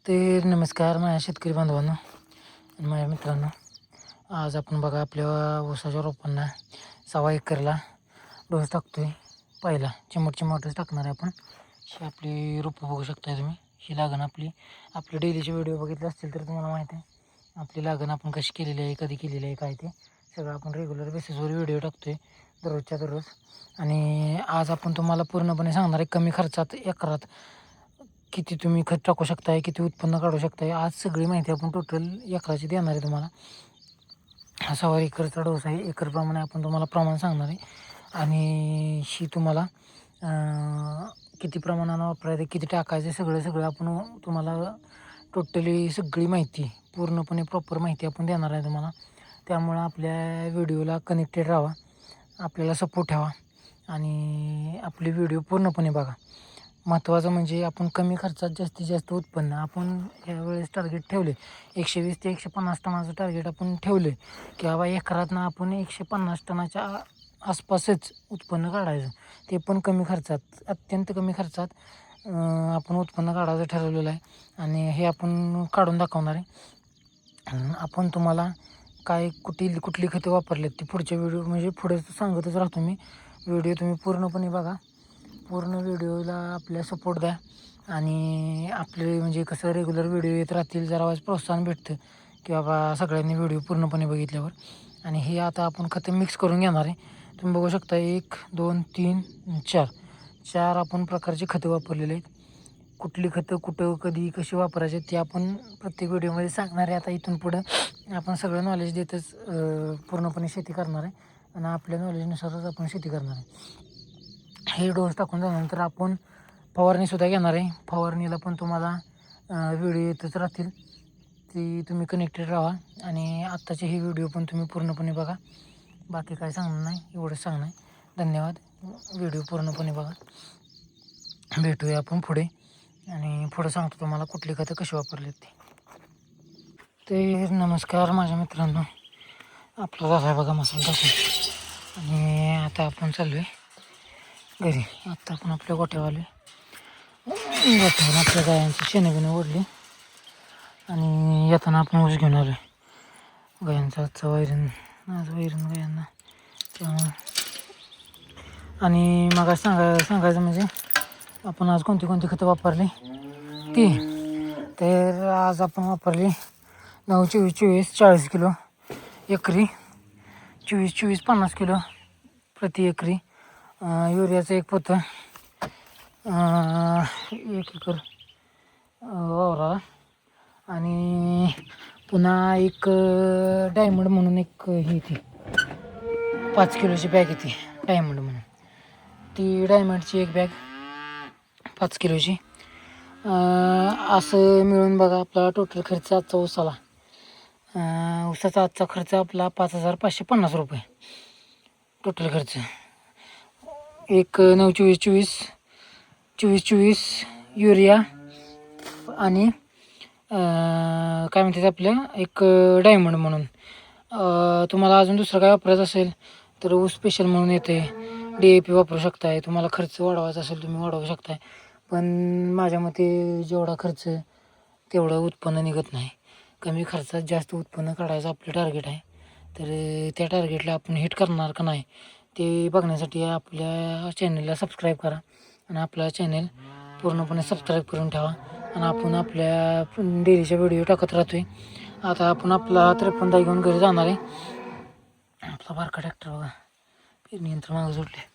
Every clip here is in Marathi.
तर नमस्कार माझ्या शेतकरी बांधवांनो आणि माझ्या मित्रांनो. आज आपण बघा आपल्या ऊसाच्या रोपांना 1.25 एकरला डोस टाकतो आहे. पहिला चिमटच टाकणार आहे आपण. ही आपली रोपं बघू शकता तुम्ही. ही लागण आपले डेलीचे व्हिडिओ बघितले असतील तर तुम्हाला माहीत आहे आपली लागण आपण कशी केलेली आहे, कधी केलेली आहे, काय ते सगळं आपण रेग्युलर बेसिसवर व्हिडिओ टाकतो आहे दररोजच्या दररोज. आणि आज आपण तुम्हाला पूर्णपणे सांगणार आहे कमी खर्चात एकरात किती तुम्ही खत टाकू शकताय, किती उत्पन्न काढू शकताय. आज सगळी माहिती आपण टोटल एकराची देणार आहे तुम्हाला. हा 1.25 एकरचा डोस आहे. एकरप्रमाणे आपण तुम्हाला प्रमाण सांगणार आहे आणि ही तुम्हाला किती प्रमाणानं वापरायचं, किती टाकायचं, सगळं आपण तुम्हाला टोटली सगळी माहिती पूर्णपणे प्रॉपर माहिती आपण देणार आहे तुम्हाला. त्यामुळं आपल्या व्हिडिओला कनेक्टेड राहा, आपल्याला सपोर्ट ठेवा आणि आपले व्हिडिओ पूर्णपणे बघा. महत्त्वाचं म्हणजे आपण कमी खर्चात जास्तीत जास्त उत्पन्न आपण ह्यावेळेस टार्गेट ठेवले 120 ते 150 टनाचं टार्गेट आपण ठेवले की बाबा एकरातनं आपण 150 टनाच्या आसपासच उत्पन्न काढायचं. ते पण कमी खर्चात, अत्यंत कमी खर्चात आपण उत्पन्न काढायचं ठरवलेलं आहे आणि हे आपण काढून दाखवणार आहे. आपण तुम्हाला काय कुठली खतं वापरलेत ती पुढच्या व्हिडिओ म्हणजे पुढे सांगतच राहतो मी. व्हिडिओ तुम्ही पूर्णपणे बघा, पूर्ण व्हिडिओला आपल्या सपोर्ट द्या आणि आपले म्हणजे कसं रेग्युलर व्हिडिओ येत राहतील, जरा वेळेस प्रोत्साहन भेटतं की बाबा सगळ्यांनी व्हिडिओ पूर्णपणे बघितल्यावर. आणि हे आता आपण खतं मिक्स करून घेणार आहे. तुम्ही बघू शकता 1 2 3 4 आपण प्रकारचे खतं वापरलेले आहेत. कुठली खतं कुठं कधी कशी वापरायचे ते आपण प्रत्येक व्हिडिओमध्ये सांगणार आहे. आता इथून पुढं आपण सगळं नॉलेज देतच पूर्णपणे शेती करणार आहे आणि आपल्या नॉलेजनुसारच आपण शेती करणार आहे. हे डोस टाकून झाल्यानंतर आपण फवारणीसुद्धा घेणार आहे. फवारणीला पण तुम्हाला व्हिडिओ येतच राहतील, ती तुम्ही कनेक्टेड राहा आणि आत्ताचे हे व्हिडिओ पण तुम्ही पूर्णपणे बघा. बाकी काय सांगणार नाही, एवढंच सांगणार आहे. धन्यवाद. व्हिडिओ पूर्णपणे बघा. भेटूया आपण पुढे आणि पुढे सांगतो तुम्हाला कुठली खतं कशी वापरली ते. नमस्कार माझ्या मित्रांनो. आपला झाला आहे बघा मसाला टाकून आणि आता आपण चाललो आहे घरी. आत्ता आपण आपल्या गोठ्यावर आपल्या गायांची शेणबिणं ओढली आणि येताना आपण ऊस घेऊन आलो आहे. गायांचा आजचा आज वैरण गायांना त्यामुळं. आणि मग सांगायचं म्हणजे आपण आज कोणती खतं वापरली ती. तर आज आपण वापरली 9-24-24 40 किलो एकरी, 24-24 50 किलो प्रति एकरी. युरियाचं 1 पोतं 1 एकर वावराला. आणि पुन्हा एक डायमंड म्हणून एक ही येते 5 किलोची बॅग येते डायमंड म्हणून. ती डायमंडची एक बॅग 5 किलोची. असं मिळून बघा आपला टोटल खर्च आजचा ऊसाचा आजचा खर्च आपला 5,550 रुपये टोटल खर्च. एक 9-24-24 24-24 युरिया आणि काय म्हणतात आपलं एक डायमंड म्हणून. तुम्हाला अजून दुसरं काय वापरायचं असेल तर ऊस स्पेशल म्हणून येते, DAP वापरू शकताय. तुम्हाला खर्च वाढवायचा असेल तुम्ही वाढवू शकताय, पण माझ्या मते जेवढा खर्च तेवढं उत्पन्न निघत नाही. कमी खर्चात जास्त उत्पन्न काढायचं आपलं टार्गेट आहे. तर त्या टार्गेटला आपण हिट करणार का नाही ते बघण्यासाठी आपल्या चॅनलला सबस्क्राईब करा आणि आपला चॅनल पूर्णपणे सबस्क्राईब करून ठेवा. आणि आपण आपल्या डेलीच्या व्हिडिओ टाकत राहतो आहे. आता आपण आपला 53 घेऊन घरी जाणार आहे. आपला बारका ट्रॅक्टर बघा, पेरणी यंत्र मागं सोडले.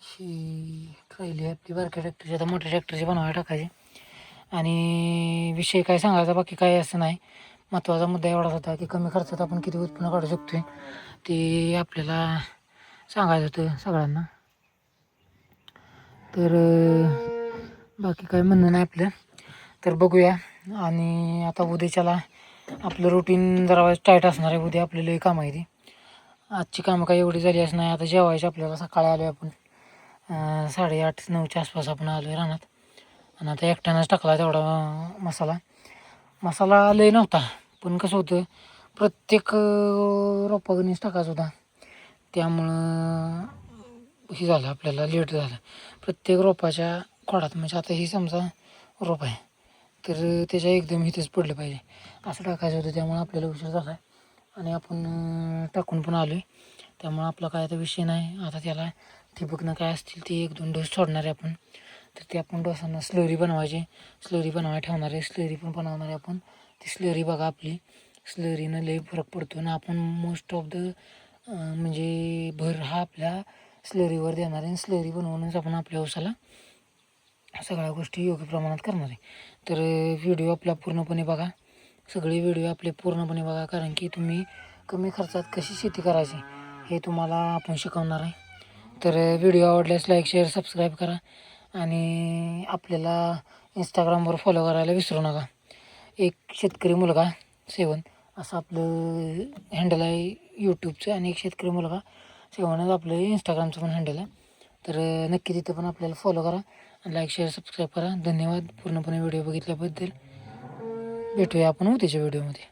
ही राहिली आपली बारक्या ट्रॅक्टरची, आता मोठ्या ट्रॅक्टरची बनवायला टाकायची. आणि विषय काय सांगायचा बाकी काय असं नाही. महत्त्वाचा मुद्दा एवढाच होता की कमी खर्चात आपण किती उत्पन्न काढू शकतो आहे ते आपल्याला सांगायचं होतं सगळ्यांना. तर बाकी काय म्हणणं नाही आपलं. तर बघूया. आणि आता उद्याच्याला आपलं रुटीन जरा टाईट असणार आहे. उद्या आपल्याला काम आहे ती. आजची कामं काही एवढी झाली असं नाही. आता जेवायची आपल्याला सकाळी आलो आहे आपण 8:30-9च्या आसपास आपण आलो आहे रानात. आणि आता एकट्यानंच टाकला तेवढा मसाला लय नव्हता, पण कसं होतं प्रत्येक रोपागणीच टाकायचा होता. त्यामुळं हे झालं आपल्याला लेट झालं प्रत्येक रोपाच्या खोडात. म्हणजे आता ही समजा रोप आहे तर त्याच्या एकदम इथेच पडलं पाहिजे असं टाकायचं होतं. त्यामुळे आपल्याला उशीर झाला आहे आणि आपण टाकून पण आलो आहे. त्यामुळं आपला काय आता विषय नाही. आता त्याला ठिबकनं काय असतील ते 1-2 डोस सोडणार आहे आपण. तर ते आपण डोसांना स्लरी बनवायची, स्लरी बनवायला ठेवणार आहे. स्लरी पण बनवणार आहे आपण. ती स्लरी बघा आपली स्लरीनं लई फरक पडतो ना. आपण मोस्ट ऑफ द म्हणजे भर हा आपल्या स्लरीवर देणार आहे. स्लरी बनवूनच आपण आपल्या ऊसाला सगळ्या गोष्टी योग्य प्रमाणात करणार आहे. तर व्हिडिओ आपला पूर्णपणे बघा, सगळे व्हिडिओ आपले पूर्णपणे बघा, कारण की तुम्ही कमी खर्चात कशी शेती करायची हे तुम्हाला आपण शिकवणार आहे. तर व्हिडिओ आवडल्यास लाईक शेअर सबस्क्राईब करा आणि आपल्याला इंस्टाग्रामवर फॉलो करायला विसरू नका. एक शेतकरी मुलगा 7 असं आपलं हँडल आहे यूट्यूबचं आणि एक शेतकरी मुलगा 7च आपलं इंस्टाग्रामचं पण हँडल आहे. तर नक्की तिथं पण आपल्याला फॉलो करा, लाईक शेअर सबस्क्राईब करा. धन्यवाद पूर्णपणे व्हिडिओ बघितल्याबद्दल. भेटूया आपण उद्याच्या व्हिडिओमध्ये.